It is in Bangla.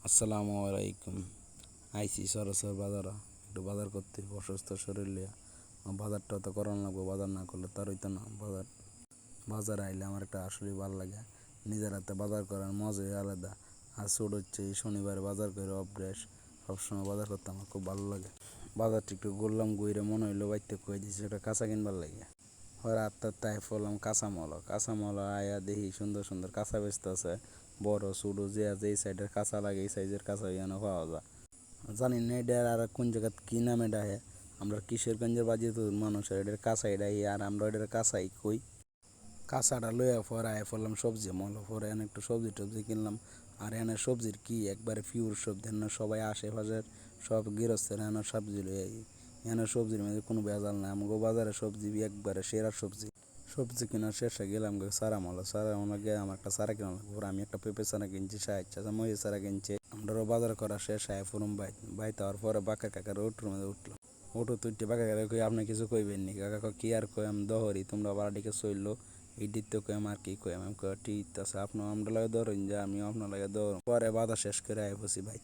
আসসালামু আলাইকুম। আইসি সরসর বাজার একটু বাজার করতে অসুস্থ শরীর লিয়া বাজারটা তো করানো লাগবো। বাজার না করলে তার হইতো না। বাজারে আইলে আমার একটা আসলেই ভালো লাগে। নিজের হাতে বাজার করার মজাই আলাদা। আর ছোট হচ্ছে এই শনিবারে বাজার করে অভ্যাস। সবসময় বাজার করতে আমার খুব ভালো লাগে। বাজারটা একটু ঘুরলাম, ঘুরে মনে হইলো বাইতে কয়ে দিয়েছি একটা কাঁচা কিনবার লাগে। হয় তাই ফেললাম কাঁচামল আয়া দেখি সুন্দর সুন্দর কাঁচা বেচতে আছে। বড় ছোটো যে আছে এই সাইডের কাঁচা লাগে, এই সাইজের কাঁচা ইয়ানো পাওয়া যায়। জানি না এটা আর কোন জায়গা কী নামে ডাহে। আমরা কিশোরগঞ্জের বাজি তো মানুষের এটার কাঁচাই ডাহি, আর আমরা এটার কাঁচাই কই। কাঁচাটা লইয়া পরে আয় পড়লাম সবজি মল, পরে এনে একটু সবজি টবজি কিনলাম। আর এনে সবজির কি একবারে পিওর সবজি, এনে সবাই আশেপাশের সব গৃহস্থের এনে সবজি লইয়া এনে সবজির মধ্যে কোনো ভেজাল নাই। আমাকে বাজারে সবজি একবারে সেরা সবজি। সবজি কেনার শেষে গেলাম সারা মলে গিয়ে আমার একটা সারা কিনা লাগবো। আমি একটা পেঁপে সারা কিনছি 60 টাকা, মরিচ সারা কিনছি। আমরাও বাজার করা শেষ আয় ফুরুম বাইতে হওয়ার পরে বাঁকা কাকার ওটুর মধ্যে উঠলাম। ওটো তুইতে বাঁকা কাকা কই আপনি কিছু কইবেন নি? কাকা কি আর কই আমি দহরি, তোমরা বাড়াটিকে চললো এই দিতে কই আমার কি কই আমি ঠিক আছে। আপনার আমরা লাগে ধরেন যে আমিও আপনার লাগে ধর। পরে বাজার শেষ করে আয় বসি ভাই।